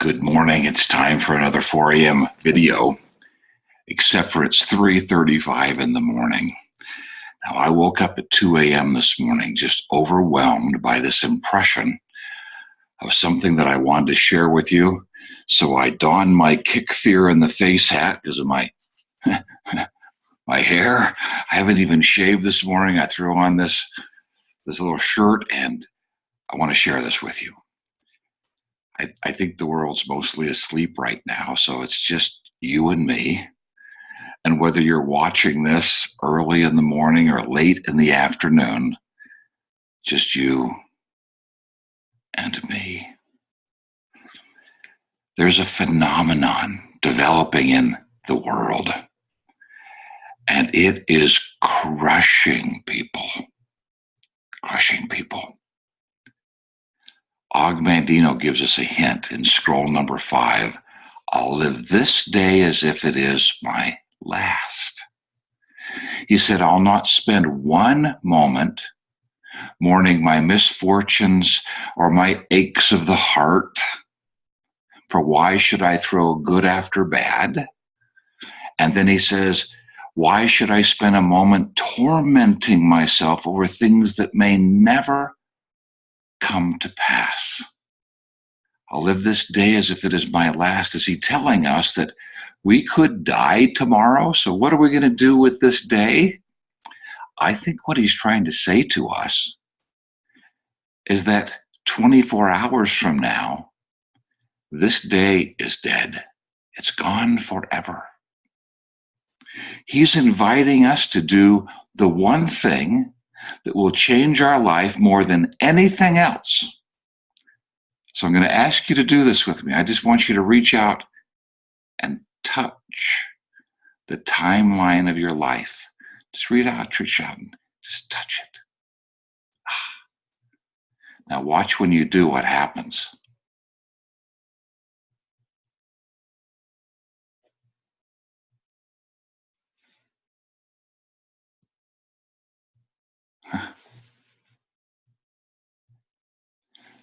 Good morning. It's time for another 4 a.m. video, except for it's 3:35 in the morning. Now, I woke up at 2 a.m. this morning, just overwhelmed by this impression of something that I wanted to share with you. So I donned my kick fear in the face hat because of my my hair. I haven't even shaved this morning. I threw on this little shirt, and I want to share this with you. I think the world's mostly asleep right now, so it's just you and me. And whether you're watching this early in the morning or late in the afternoon, just you and me. There's a phenomenon developing in the world, and it is crushing people. Crushing people. Mandino gives us a hint in scroll number 5. I'll live this day as if it is my last. He said, I'll not spend one moment mourning my misfortunes or my aches of the heart. For why should I throw good after bad? And then he says, why should I spend a moment tormenting myself over things that may never come to pass? I'll live this day as if it is my last. Is he telling us that we could die tomorrow? So what are we going to do with this day? I think what he's trying to say to us is that 24 hours from now, this day is dead. It's gone forever. He's inviting us to do the one thing that will change our life more than anything else. So I'm going to ask you to do this with me. I just want you to reach out and touch the timeline of your life. Just reach out, and just touch it. Now watch when you do what happens.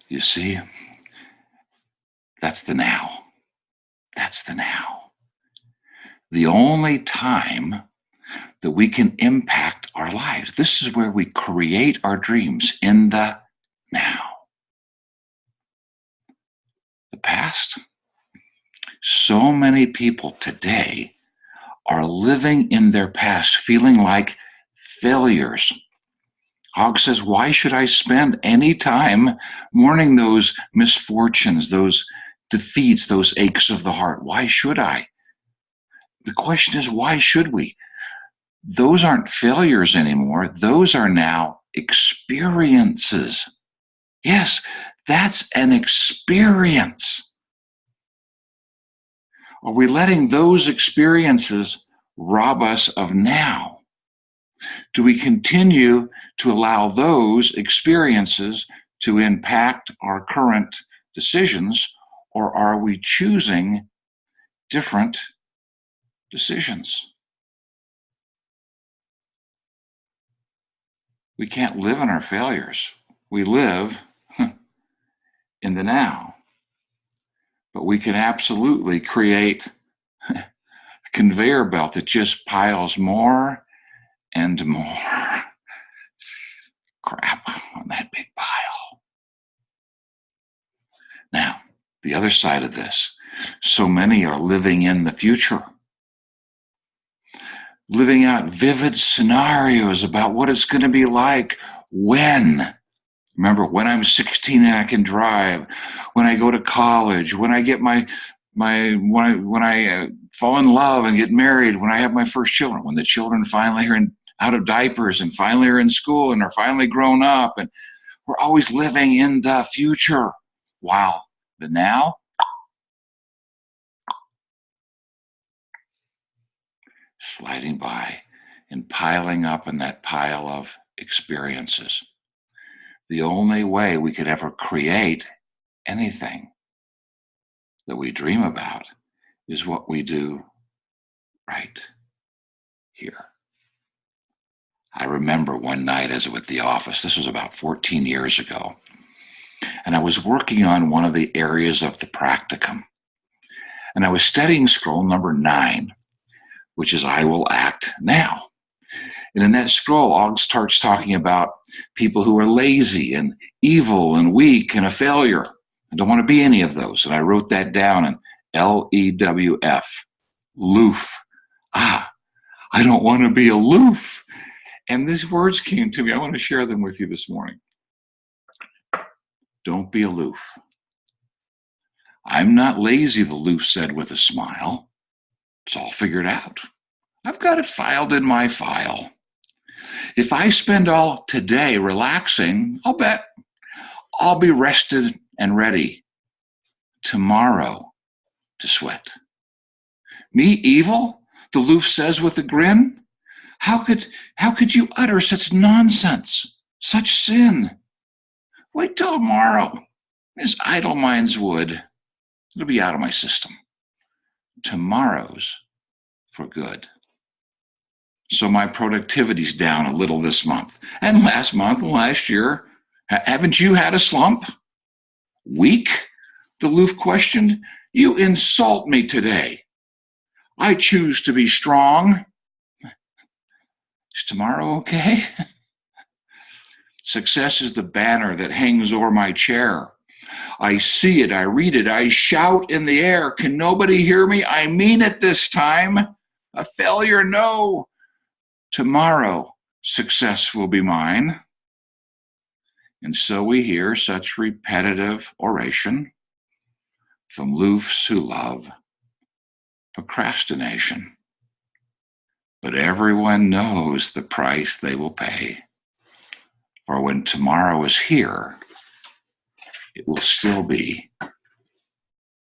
You see? That's the now. That's the now. The only time that we can impact our lives. This is where we create our dreams, in the now. The past. So many people today are living in their past, feeling like failures. Hogg says, why should I spend any time mourning those misfortunes, those defeats, those aches of the heart? Why should I? The question is, why should we? Those aren't failures anymore. Those are now experiences. Yes, that's an experience. Are we letting those experiences rob us of now? Do we continue to allow those experiences to impact our current decisions, or are we choosing different decisions? We can't live in our failures. We live in the now. But we can absolutely create a conveyor belt that just piles more and more crap on that big pile. Now, the other side of this, so many are living in the future, living out vivid scenarios about what it's going to be like when. Remember, when I'm 16 and I can drive, when I go to college, when I get when I fall in love and get married, when I have my first children, when the children finally are out of diapers and finally are in school and are finally grown up, and we're always living in the future. Wow, the now, sliding by and piling up in that pile of experiences. The only way we could ever create anything that we dream about is what we do right here. I remember one night as I was at the office, this was about 14 years ago, and I was working on one of the areas of the practicum. And I was studying scroll number 9, which is I will act now. And in that scroll, Og starts talking about people who are lazy and evil and weak and a failure. I don't want to be any of those. And I wrote that down in LEWF, loof. I don't want to be aloof. And these words came to me. I want to share them with you this morning. Don't be aloof. I'm not lazy, the loof said with a smile. It's all figured out. I've got it filed in my file. If I spend all today relaxing, I'll bet I'll be rested and ready tomorrow to sweat. Me evil? The loof says with a grin. How could you utter such nonsense, such sin? Wait till tomorrow, as idle minds would. It'll be out of my system. Tomorrow's for good. So my productivity's down a little this month. And last month and last year. Haven't you had a slump? Weak? The loof questioned. You insult me today. I choose to be strong. Is tomorrow okay? Success is the banner that hangs over my chair. I see it, I read it, I shout in the air. Can nobody hear me? I mean it this time. A failure, no. Tomorrow, success will be mine. And so we hear such repetitive oration from loofs who love procrastination. But everyone knows the price they will pay. For when tomorrow is here, it will still be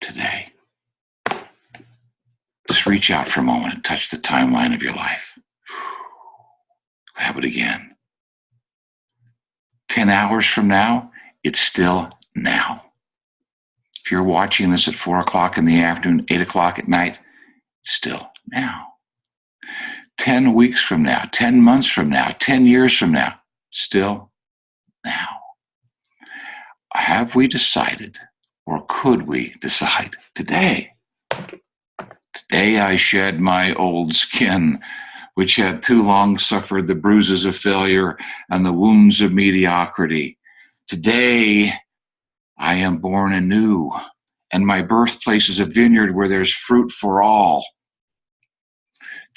today. Just reach out for a moment and touch the timeline of your life. Grab it again. 10 hours from now, it's still now. If you're watching this at 4 o'clock in the afternoon, 8 o'clock at night, it's still now. 10 weeks from now, 10 months from now, 10 years from now, still now. Have we decided, or could we decide today? Today I shed my old skin, which had too long suffered the bruises of failure and the wounds of mediocrity. Today I am born anew, and my birthplace is a vineyard where there's fruit for all.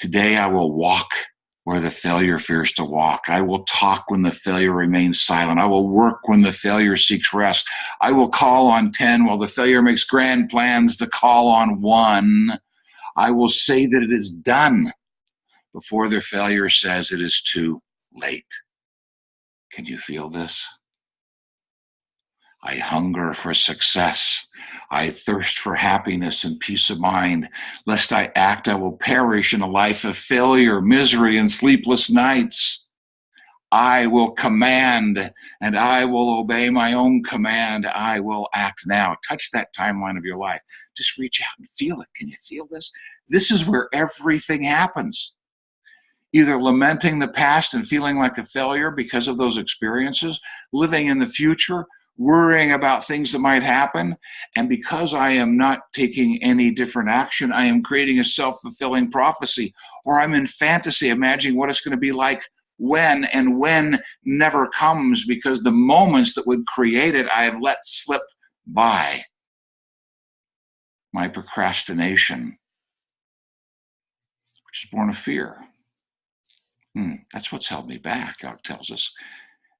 Today I will walk where the failure fears to walk. I will talk when the failure remains silent. I will work when the failure seeks rest. I will call on 10 while the failure makes grand plans to call on 1. I will say that it is done before the failure says it is too late. Can you feel this? I hunger for success. I thirst for happiness and peace of mind. Lest I act, I will perish in a life of failure, misery, and sleepless nights. I will command, and I will obey my own command. I will act now. Touch that timeline of your life. Just reach out and feel it. Can you feel this? This is where everything happens. Either lamenting the past and feeling like a failure because of those experiences, living in the future, worrying about things that might happen. And because I am not taking any different action, I am creating a self-fulfilling prophecy. Or I'm in fantasy, imagining what it's going to be like when, and when never comes because the moments that would create it, I have let slip by. My procrastination, which is born of fear. That's what's held me back, God tells us.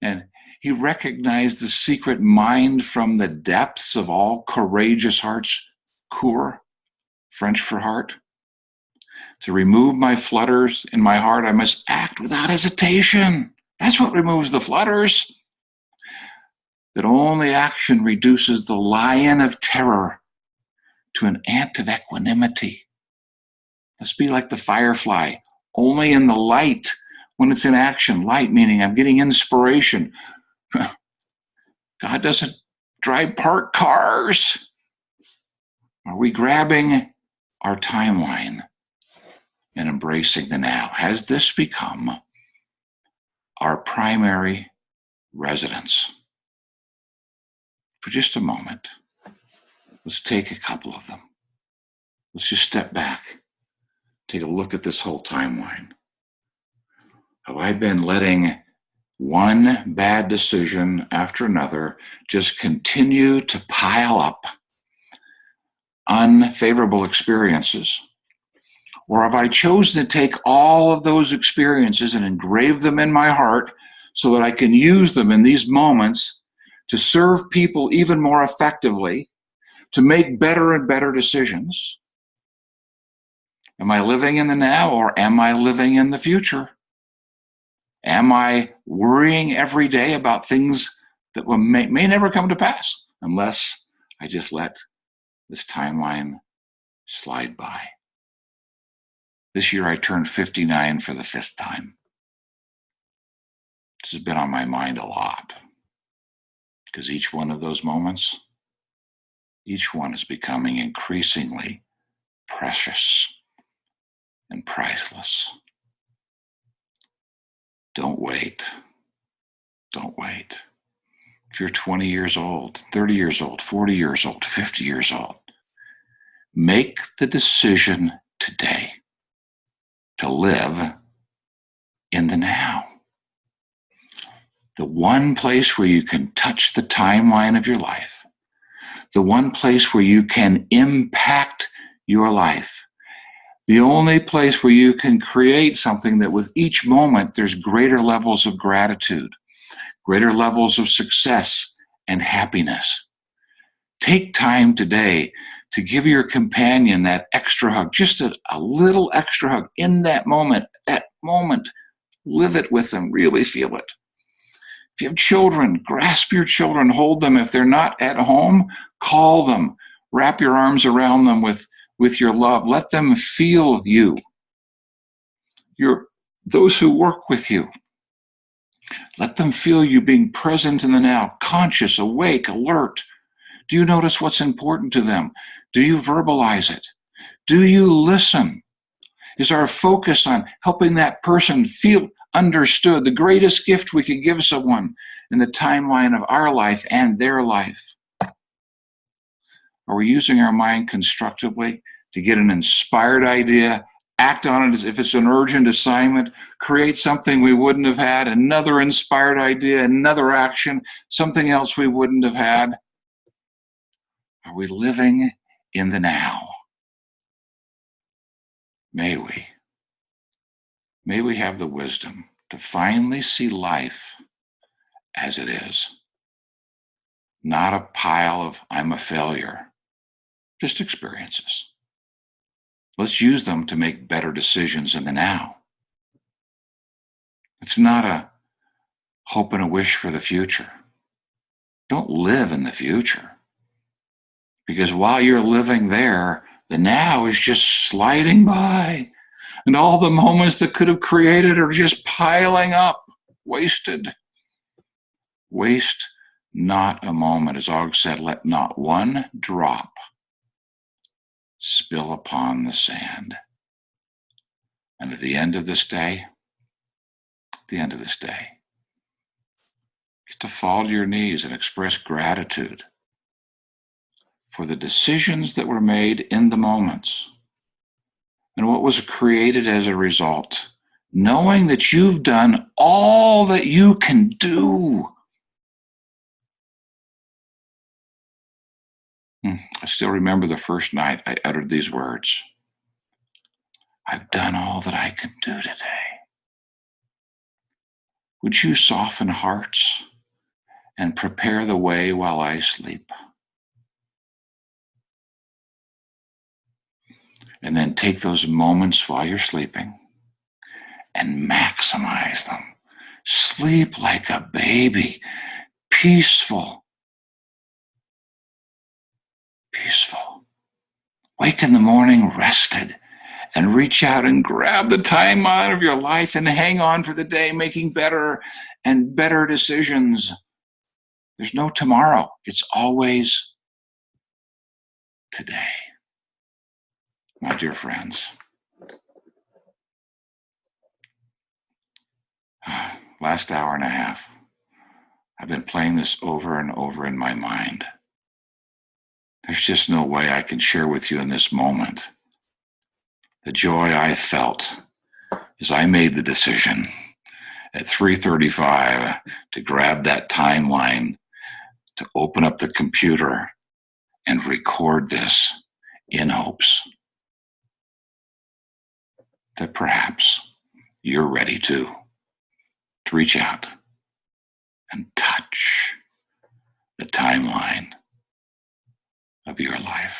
And he recognized the secret mind from the depths of all courageous hearts, cour, French for heart. To remove my flutters in my heart, I must act without hesitation. That's what removes the flutters. That only action reduces the lion of terror to an ant of equanimity. Let's be like the firefly, only in the light when it's in action. Light meaning I'm getting inspiration. God doesn't drive parked cars. Are we grabbing our timeline and embracing the now? Has this become our primary residence? for just a moment. Let's take a couple of them. Let's just step back, take a look at this whole timeline. Have I been letting one bad decision after another just continue to pile up unfavorable experiences? Or have I chosen to take all of those experiences and engrave them in my heart so that I can use them in these moments to serve people even more effectively, to make better and better decisions? Am I living in the now, or am I living in the future? Am I worrying every day about things that may never come to pass unless I just let this timeline slide by? This year I turned 59 for the 5th time. This has been on my mind a lot because each one of those moments, each one is becoming increasingly precious and priceless. Don't wait. Don't wait. If you're 20 years old, 30 years old, 40 years old, 50 years old, make the decision today to live in the now. The one place where you can touch the timeline of your life, the one place where you can impact your life, the only place where you can create something that with each moment there's greater levels of gratitude, greater levels of success and happiness. Take time today to give your companion that extra hug, just a little extra hug in that moment, live it with them, really feel it. If you have children, grasp your children, hold them. If they're not at home, call them, wrap your arms around them with your love. Let them feel you. Those who work with you, let them feel you being present in the now, conscious, awake, alert. Do you notice what's important to them? Do you verbalize it? Do you listen? Is our focus on helping that person feel understood, the greatest gift we could give someone in the timeline of our life and their life? Are we using our mind constructively to get an inspired idea, act on it as if it's an urgent assignment, create something we wouldn't have had, another inspired idea, another action, something else we wouldn't have had? Are we living in the now? May we have the wisdom to finally see life as it is. Not a pile of I'm a failure, just experiences. Let's use them to make better decisions in the now. It's not a hope and a wish for the future. Don't live in the future. Because while you're living there, the now is just sliding by. And all the moments that could have created are just piling up, wasted. Waste not a moment. As Og said, let not one drop spill upon the sand. And at the end of this day, is to fall to your knees and express gratitude for the decisions that were made in the moments and what was created as a result, knowing that you've done all that you can do. I still remember the first night I uttered these words. I've done all that I can do today. Would you soften hearts and prepare the way while I sleep? And then take those moments while you're sleeping and maximize them. Sleep like a baby, peaceful. Wake in the morning rested and reach out and grab the timeline of your life and hang on for the day, making better and better decisions. There's no tomorrow. It's always today. My dear friends, last hour and a half, I've been playing this over and over in my mind. There's just no way I can share with you in this moment the joy I felt as I made the decision at 3:35 to grab that timeline, to open up the computer and record this in hopes that perhaps you're ready to reach out and touch the timeline of your life.